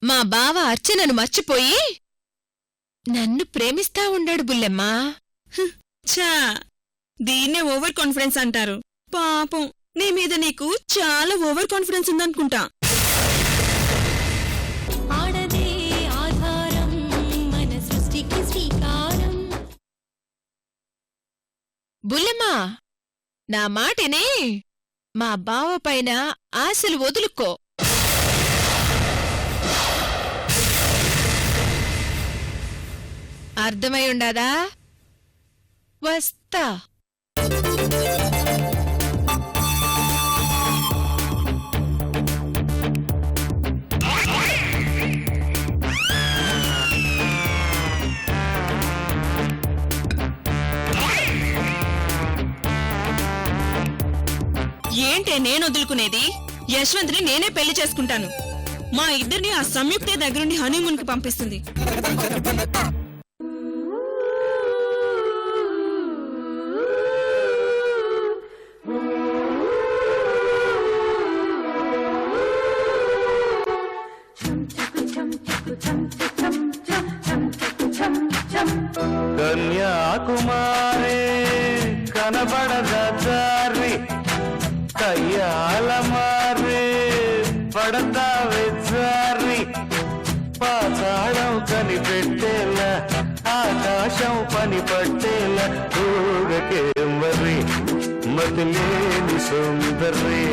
మా బావ అర్చనను మర్చిపోయి నన్ను ప్రేమిస్తా ఉండాడు బుల్లెమ్మా. ఛా, దీన్నే ఓవర్ కాన్ఫిడెన్స్ అంటారు. పాపం, నీ మీద నీకు చాలా ఓవర్ కాన్ఫిడెన్స్ ఉందనుకుంటా. బుల్లెమ్మా, నా మాటిని మా బావ పైన ఆశలు వదులుకో. అర్థమై ఉండాదా? వస్తా. ఏంటే నేను వదులుకునేది? యశ్వంత్ని నేనే పెళ్లి చేసుకుంటాను. మా ఇద్దరిని ఆ సంయుక్తే దగ్గరుండి హనీమూన్ కి పంపిస్తుంది. కన్యాకుమారి కనబడదారి కయ్యాల మారి పడతావే జారి పాతాళం కనిపెట్టేలా ఆకాశం పని పట్టేలా ఊగకే మరి మతిలేని సుందరి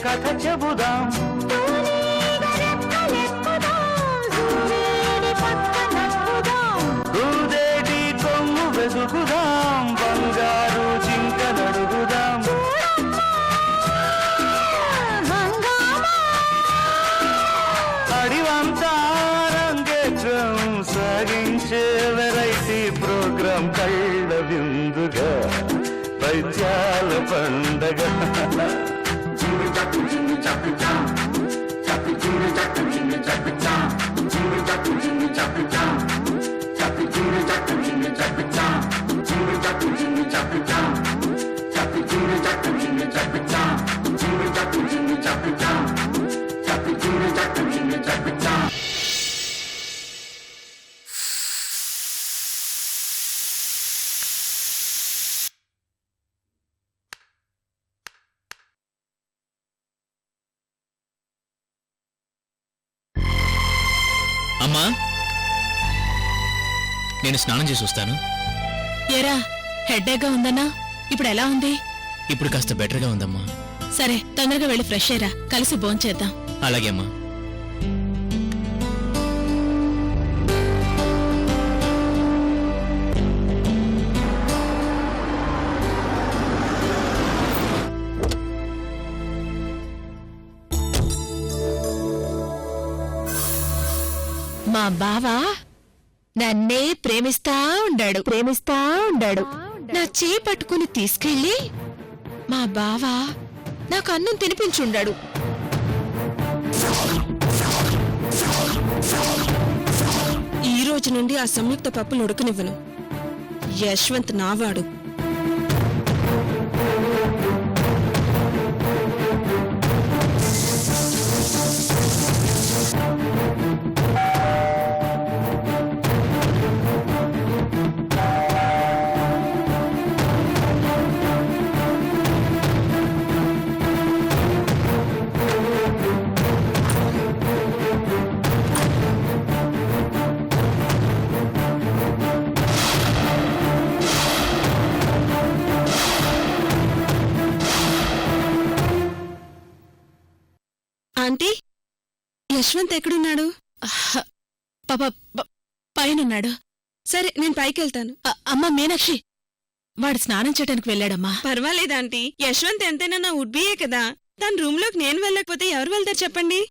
కథ చెబుదాం దూదేటి కొమ్ము వెతుకుదాం బంగారు జింక నడుగుదాం అడివంతా రంగేట్రం సాగించే వెరైటీ ప్రోగ్రాం కళ్ళ విందుగా పైత్యాల పండగ అమ్మా, నేను స్నానం చేసి వస్తాను. ఎరా, హెడ్డేక్గా ఉందన్నా? ఇప్పుడు ఎలా ఉంది? ఇప్పుడు కాస్త బెటర్గా ఉందమ్మా. సరే, తొందరగా వెళ్ళి ఫ్రెష్ అయ్యరా, కలిసి భోంచేద్దాం. అలాగే అమ్మా. మా బావ నన్నే ప్రేమిస్తా ఉండాడు. నా చేయి పట్టుకుని తీసుకెళ్ళి మా బావ నాకు అన్నం తినిపించుండాడు. ఈ రోజు నుండి ఆ సంయుక్త పప్పులు ఉడకనివ్వను. యశ్వంత్ నావాడు. ఆంటీ యశ్వంత్ ఎక్కడున్నాడు? పాప పైనున్నాడు. సరే నేను పైకెళ్తాను. అమ్మా మీనాక్షి, వాడు స్నానం చేయడానికి వెళ్ళాడమ్మా. పర్వాలేదాంటీ, యశ్వంత్ ఎంతైనా నా ఉడ్బీయే కదా. తన రూమ్లోకి నేను వెళ్ళకపోతే ఎవరు వెళ్తారు చెప్పండి?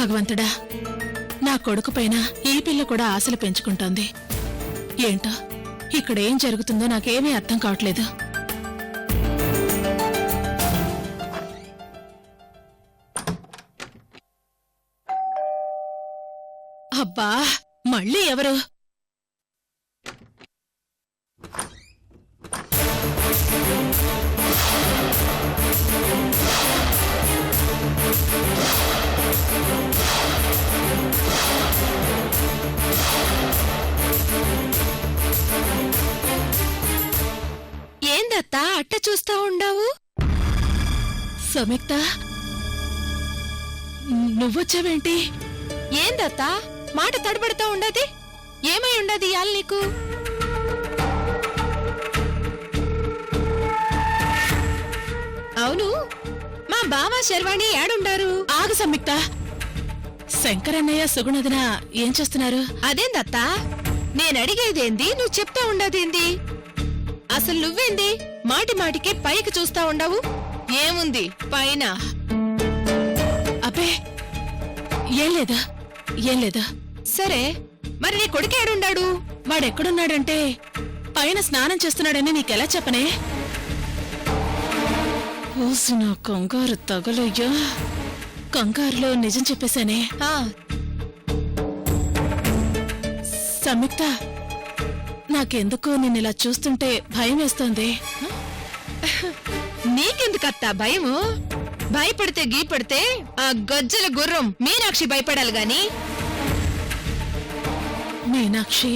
భగవంతుడా, నా కొడుకు పైన ఈ పిల్ల కూడా ఆశలు పెంచుకుంటోంది. ఏంటో ఇక్కడేం జరుగుతుందో నాకేమీ అర్థం కావట్లేదు. అబ్బా, మళ్ళీ ఎవరు? ఏందత్తా అట్ట చూస్తా ఉండావు? సంయుక్త, నువ్వొచ్చావేంటి? ఏందత్తా మాట తడబడతా ఉండది? ఏమై ఉండది ఇయాల నీకు? అవును, మా బావ శర్వాణి ఏడుండారు? ఆగు సంయుక్త, శంకరన్నయ్య సుగుణదిన ఏం చేస్తున్నారు? అదేందత్తా నేనడిగేదేంది, నువ్వు చెప్తా ఉండదేంది? అసలు నువ్వేంది మాటి మాటికి పైకి చూస్తా ఉండవు? ఏముంది పైన? అబ్బే ఏం లేదా, ఏం లేదా. సరే, మరి నీ కొడుకేడుండాడు? వాడెక్కడున్నాడంటే పైన స్నానం చేస్తున్నాడని నీకెలా చెప్పనే? ఓసి నా కంగారు తగలయ్యా, కంగారులో నిజం చెప్పేశానే. సంయుక్త, నాకెందుకో నిన్నిలా చూస్తుంటే భయం వేస్తోంది. నీకెందుకత్తా భయము? భయపడితే గీపడితే ఆ గజ్జల గుర్రం మీనాక్షి భయపడాలి గాని. మీనాక్షి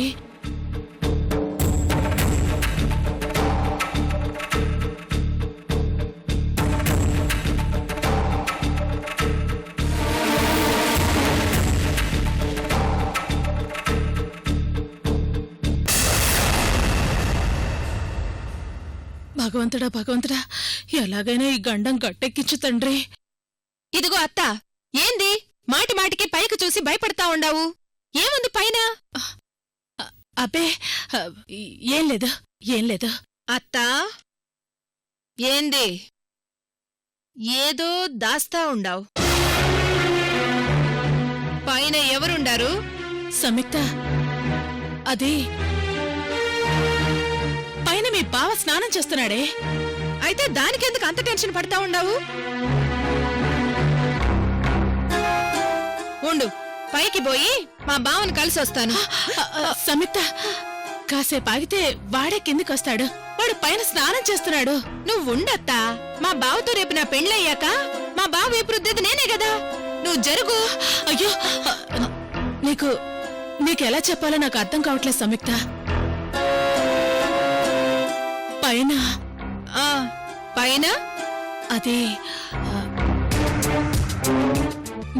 భగవంతుడా, భగవంతుడా, ఎలాగైనా ఈ గండం గట్టెక్కించు తండ్రి. ఇదిగో అత్త, ఏంది మాటి మాటికి పైకి చూసి భయపడతా ఉండావు? ఏముంది పైన? అబ్బే ఏం లేదు, ఏం లేదు. అత్తా, ఏంది ఏదో దాస్తా ఉండావు? పైన ఎవరుండారు? సంయుక్త, అది పైన మీ బావ స్నానం చేస్తున్నాడే. అయితే దానికెందుకు అంత టెన్షన్ పడతా ఉండావు? ఉండు, పైకి పోయి మా బావను కలిసి వస్తాను. సంయుక్త, కాసేపు ఆగితే వాడే కిందికొస్తాడు. వాడు పైన స్నానం చేస్తున్నాడు. నువ్వు ఉండత్తా, మా బావతో రేపు నా పెళ్ళయ్యాక మా బావ వైపు రుద్దేది నేనే కదా. నువ్వు జరుగు. అయ్యో, నీకెలా చెప్పాలో నాకు అర్థం కావట్లేదు సంయుక్త. పైన పైన అది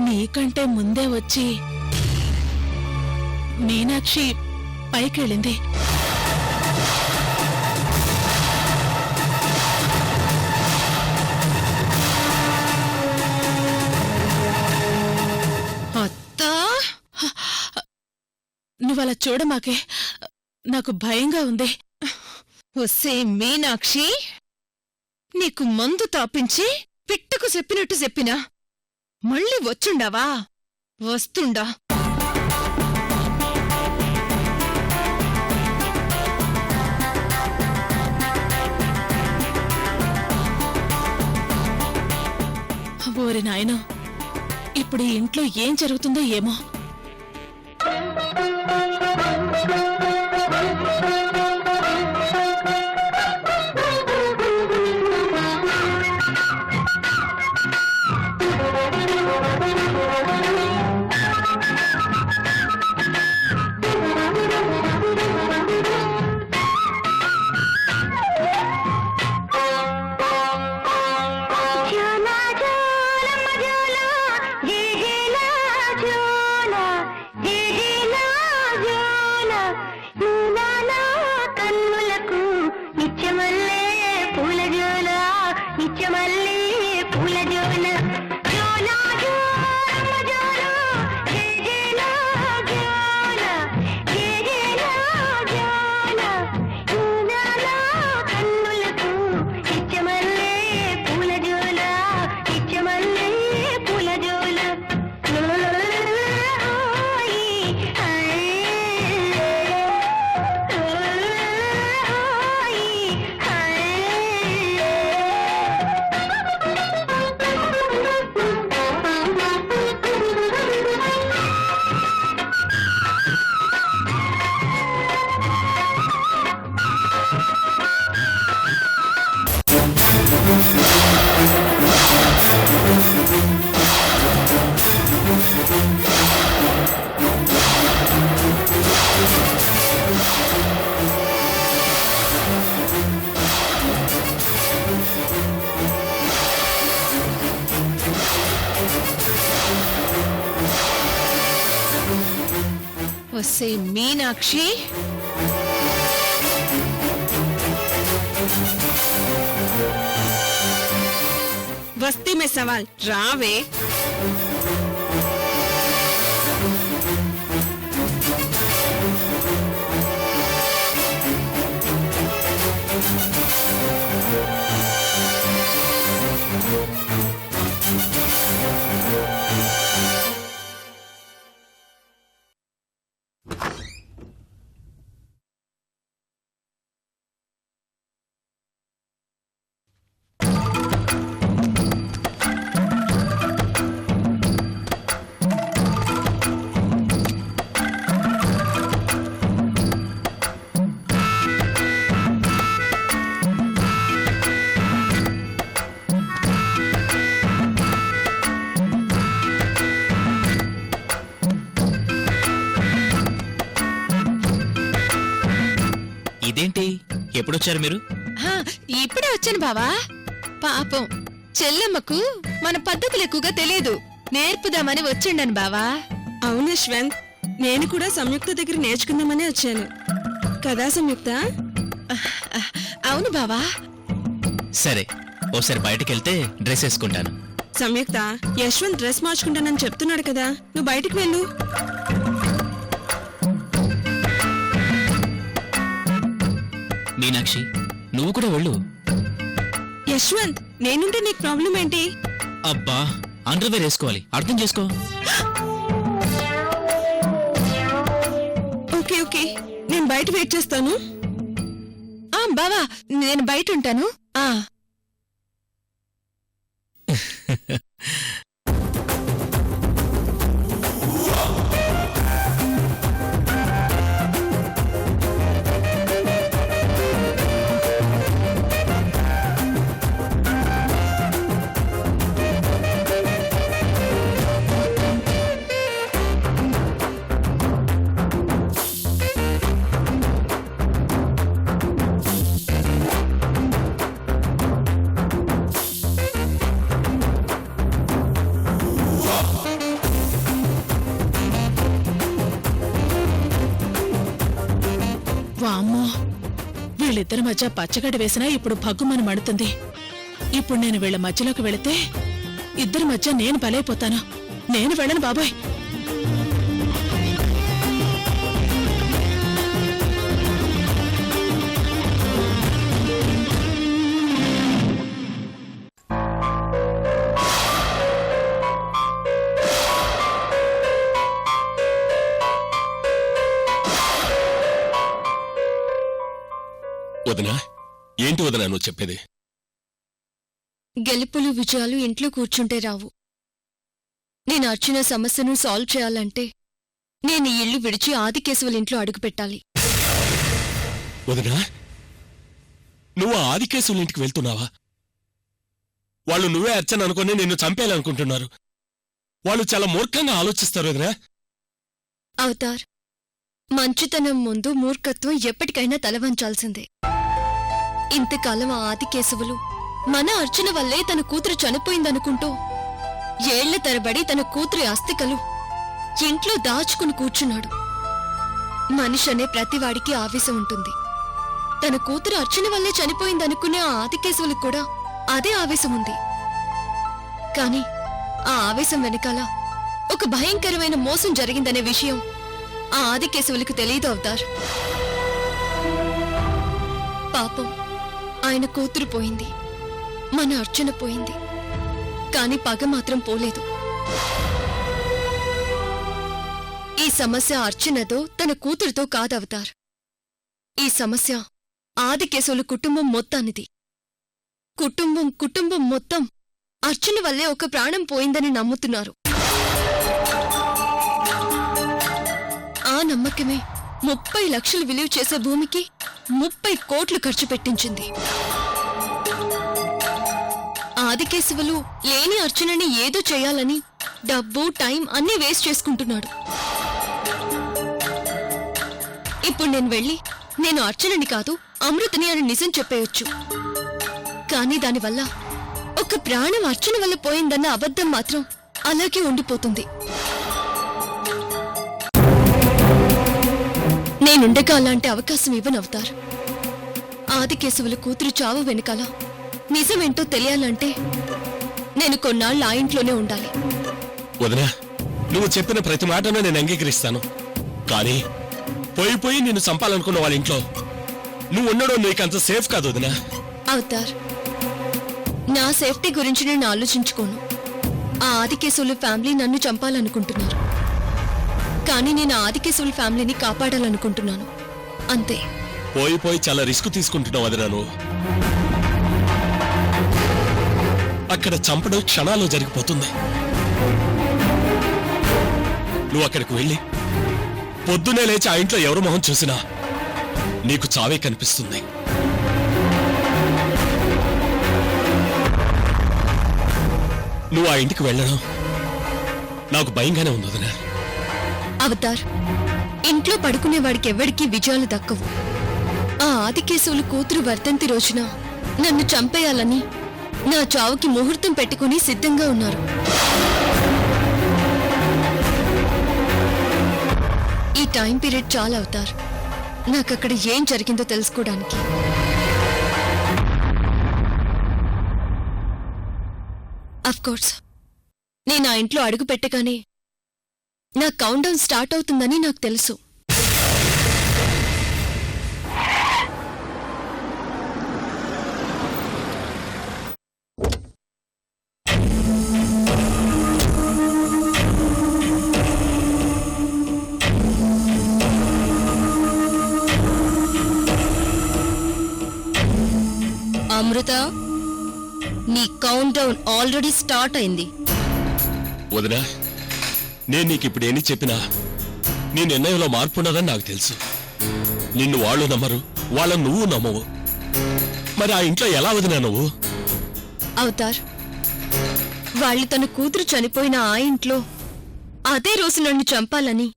నీకంటే ముందే వచ్చి మీనాక్షి పైకెళ్ళింది. అత్తా, నువ్వలా చూడమాకే, నాకు భయంగా ఉంది. ఒసే మీనాక్షి, నీకు మందు తాపించి పిట్టుకు చెప్పినట్టు చెప్పినా మళ్ళీ వచ్చుండావా? వస్తుండా? ఓరి నాయనో, ఇప్పుడు ఈ ఇంట్లో ఏం జరుగుతుందో ఏమో. నిత్యమల్లి పూల జోల జోల జోల జోల జేజేల జోల జేజేల జోల ఊనాల కన్నులకు నిత్యమల్లి పూల జోల నిత్యమల్లి పూల జోల ఓయ్ వసే మీనాక్షి, వస్తీ మే సవాల్ రావే. ఇదేంటి ఎప్పుడొచ్చారు మీరు? ఇప్పుడే వచ్చాను బావా. పాపం చెల్లెమ్మకు మన పద్ధతులు ఎక్కువగా తెలియదు, నేర్పుదామని వచ్చిండను బావా. అవును యశ్వంత్, నేను కూడా సంయుక్త దగ్గర నేర్చుకుందామని వచ్చాను కదా సంయుక్త? అవును బావా. సరే, ఓసారి బయటకెళ్తే డ్రెస్ వేసుకుంటాను. సంయుక్త, యశ్వంత్ డ్రెస్ మార్చుకుంటానని చెప్తున్నాడు కదా, నువ్వు బయటికి వెళ్ళు. మీనాక్షి, నువ్వు కూడా వెళ్ళు. యశ్వంత్, నేనుంటే నీకు ప్రాబ్లం ఏంటి? అబ్బా, అండర్వేర్ వేసుకోవాలి, అర్థం చేసుకో. ఓకే ఓకే, నేను బయట వెయిట్ చేస్తాను. బావా, నేను బయట ఉంటాను. వామ్మో, వీళ్ళిద్దరి మధ్య పచ్చగడ్డ వేసినా ఇప్పుడు భగ్గుమని మడుతుంది. ఇప్పుడు నేను వీళ్ళ మధ్యలోకి వెళితే ఇద్దరి మధ్య నేను బలైపోతాను. నేను వెళ్ళను బాబాయ్. వదినా, ఏంటి వదినా నువ్వు చెప్పేది? గెలుపులు విజయాలు ఇంట్లో కూర్చుంటే రావు. నేను అర్చన సమస్యను సాల్వ్ చేయాలంటే నేను ఈ ఇల్లు విడిచి ఆదికేశవుల ఇంట్లో అడుగుపెట్టాలి. వదినా, నువ్వు ఆదికేశవుల ఇంటికి వెళ్తున్నావా? వాళ్ళు నువ్వే అర్చన అనుకుని నిన్ను చంపేయాలనుకుంటున్నారు. వాళ్ళు చాలా మూర్ఖంగా ఆలోచిస్తారు వదినా. అవతార్, మంచితనం ముందు మూర్ఖత్వం ఎప్పటికైనా తలవంచాల్సిందే. ఇంతకాలం ఆ ఆదికేశవులు మన అర్చన వల్లే తన కూతురు చనిపోయిందనుకుంటూ ఏళ్ల తరబడి తన కూతురి అస్థికలు ఇంట్లో దాచుకుని కూర్చున్నాడు. మనిషి అనే ప్రతివాడికి ఆవేశం ఉంటుంది. తన కూతురు అర్చన వల్లే చనిపోయిందనుకునే ఆ ఆదికేశవులకు కూడా అదే ఆవేశం ఉంది. కాని ఆ ఆవేశం వెనకాల ఒక భయంకరమైన మోసం జరిగిందనే విషయం ఆ ఆదికేశవులకు తెలియదు అవతార్. పాపం ఆయన కూతురు పోయింది, మన అర్చన పోయింది, కాని పగ మాత్రం పోలేదు. ఈ సమస్య అర్చనతో తన కూతురుతో కాదవతార్. ఈ సమస్య ఆదికేశవుల కుటుంబం మొత్తానిది. కుటుంబం మొత్తం అర్చన వల్లే ఒక ప్రాణం పోయిందని నమ్ముతున్నారు. ఆ నమ్మకమే 30 లక్షలు విలువ చేసే భూమికి 30 కోట్లు ఖర్చు పెట్టించింది. ఆదికేశవులు లేని అర్చనని ఏదో చేయాలని డబ్బు టైం అన్నీ వేస్ట్ చేసుకుంటున్నాడు. ఇప్పుడు నేను వెళ్ళి నేను అర్చనని కాదు అమృతని అని నిజం చెప్పేయొచ్చు. కానీ దానివల్ల ఒక ప్రాణం అర్చన వల్ల పోయిందన్న అబద్ధం మాత్రం అలాగే ఉండిపోతుంది. నేనుండగా అలాంటి అవకాశం ఇవ్వనవుతారు. ఆదికేశవుల కూతురు చావు వెనకాల నిజమేంటో తెలియాలంటే నేను కొన్నాళ్ళు ఆ ఇంట్లోనే ఉండాలి. వదినా, నువ్వు చెప్పిన ప్రతి మాటను నేను అంగీకరిస్తాను. కానీ పోయి నిన్ను చంపాలనుకున్న వాళ్ళ ఇంట్లో నువ్వు ఉండడం నీకంత సేఫ్ కాదు వదినా. అవతార్, నా సేఫ్టీ గురించి నేను ఆలోచించుకోను. ఆ ఆదికేశవుల ఫ్యామిలీ నన్ను చంపాలనుకుంటున్నారు, కానీ నేను ఆదికేశవుల ఫ్యామిలీని కాపాడాలనుకుంటున్నాను, అంతే. పోయి చాలా రిస్క్ తీసుకుంటున్నావు వదినా. నువ్వు అక్కడ చంపడం క్షణాల్లో జరిగిపోతుంది. నువ్వు అక్కడికి వెళ్ళి పొద్దునే లేచి ఆ ఇంట్లో ఎవరు మొహం చూసినా నీకు చావే కనిపిస్తుంది. నువ్వు ఆ ఇంటికి వెళ్ళడం నాకు భయంగానే ఉంది వదినా. అవతార్, ఇంట్లో పడుకునేవాడికి ఎవ్వడికి విజయాలు దక్కవు. ఆ ఆదికేశవుల కూతురు వర్ధంతి రోజున నన్ను చంపేయాలని నా చావుకి ముహూర్తం పెట్టుకుని సిద్ధంగా ఉన్నారు. ఈ టైం పీరియడ్ చాలా అవతార్ నాకక్కడ ఏం జరిగిందో తెలుసుకోవడానికి. అఫ్కోర్స్ నేను ఆ ఇంట్లో అడుగు పెట్టగానే నా కౌంట్ డౌన్ స్టార్ట్ అవుతుందని నాకు తెలుసు. అమృత, నీ కౌంట్ డౌన్ ఆల్రెడీ స్టార్ట్ అయింది. వదినా, నేను నీకు ఇప్పుడు ఏమి చెప్పినా నీ నిర్ణయంలో మార్పు ఉన్నదని నాకు తెలుసు. నిన్ను వాళ్ళు నమ్మరు, వాళ్ళని నువ్వు నమ్మవు. మరి ఆ ఇంట్లో ఎలా వదినా నువ్వు? అవతార్, వాళ్ళు తన కూతురు చనిపోయిన ఆ ఇంట్లో అదే రోజు నన్ను చంపాలని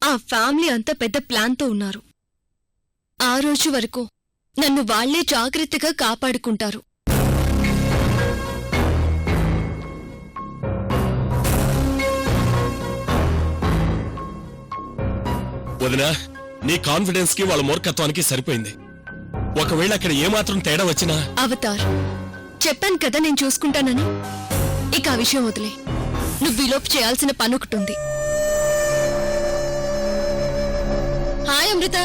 ఆ ఫ్యామిలీ అంతా పెద్ద ప్లాన్తో ఉన్నారు. ఆ రోజు వరకు నన్ను వాళ్లే జాగ్రత్తగా కాపాడుకుంటారు. వదినా, నీ కాన్ఫిడెన్స్ కి వాళ్ళ మూర్ఖత్వానికి సరిపోయింది. ఒకవేళ అక్కడ ఏమాత్రం తేడా వచ్చినా... అవతార్, చెప్పాను కదా నేను చూసుకుంటానని. ఇక ఆ విషయం వదిలే. నువ్వు విలోపు చేయాల్సిన పని ఒకటి ఉంది. హాయ్ అమృత.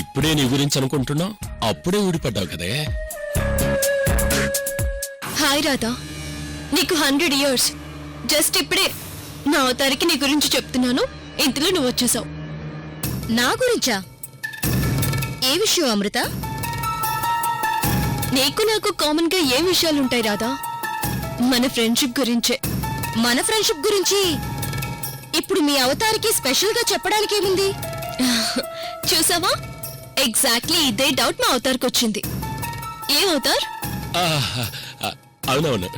ఇప్పుడే నీ గురించి అనుకుంటున్నావు, అప్పుడే ఊడిపడ్డావు కదే. హాయ్ రాధా, నీకు 100 years. జస్ట్ ఇప్పుడే నా అవతారికి నీ గురించి చెప్తున్నాను, ఇంతలో నువ్వు వచ్చేసావు. నా గురించా? ఏ విషయం అమృత? నీకు నాకు కామన్ గా ఏ విషయాలుంటాయి రాధా? మన ఫ్రెండ్షిప్ గురించే. మన ఫ్రెండ్షిప్ గురించి ఇప్పుడు మీ అవతారికి స్పెషల్ గా చెప్పడానికి ఏముంది? చూసావా, ఎగ్జాక్ట్లీ ఇదే డౌట్ మా అవతారికి వచ్చింది. ఏం అవతార్? అవునవును.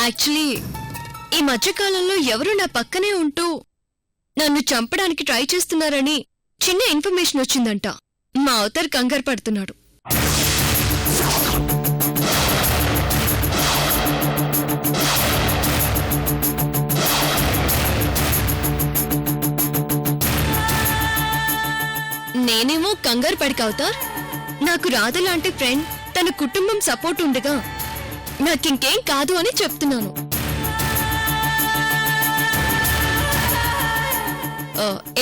యాక్చువల్లీ ఈ మధ్యకాలంలో ఎవరు నా పక్కనే ఉంటూ నన్ను చంపడానికి ట్రై చేస్తున్నారని చిన్న ఇన్ఫర్మేషన్ వచ్చిందంట. మా అవతార్ కంగారు పడుతున్నాడు. నేనేమో కంగారు పడిక అవతార్. నాకు రాధ లాంటి ఫ్రెండ్, తన కుటుంబం సపోర్ట్ ఉండగా నాకింకేం కాదు అని చెప్తున్నాను.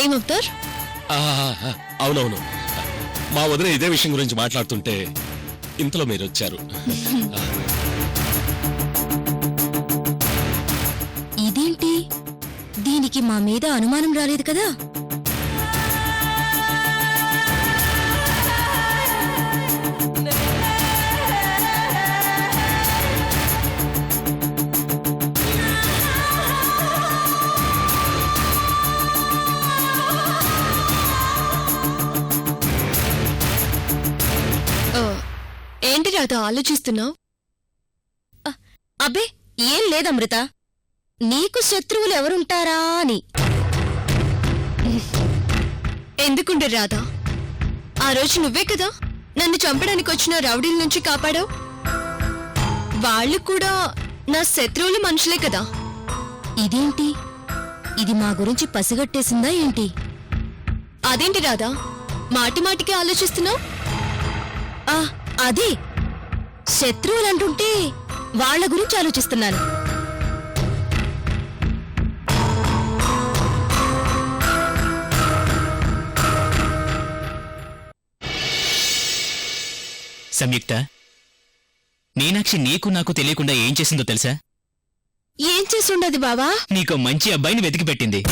ఏమవుతార్? అవునవును, మా వదిన ఇదే విషయం గురించి మాట్లాడుతుంటే ఇంతలో మీరు వచ్చారు. ఇదేంటి, దీనికి మా మీద అనుమానం రాలేదు కదా? ఏంటి రాధ ఆలోచిస్తున్నావు? అబ్బే ఏం లేదమృత, నీకు శత్రువులు ఎవరుంటారా అని. ఎందుకుండే రాధా, ఆ రోజు నువ్వే కదా నన్ను చంపడానికి వచ్చిన రౌడీల నుంచి కాపాడావు. వాళ్ళు కూడా నా శత్రువుల మనుషులే కదా. ఇదేంటి, ఇది మా గురించి పసిగట్టేసిందా ఏంటి? అదేంటి రాధా మాటి మాటికి ఆలోచిస్తున్నావు? అదే శత్రువులంటుంటే వాళ్ళ గురించి ఆలోచిస్తున్నాను. సంయుక్త, మీనాక్షి నీకు నాకు తెలియకుండా ఏం చేసిందో తెలుసా? ఏం చేసుండదు బావా? నీకో మంచి అబ్బాయిని వెతికి పెట్టింది.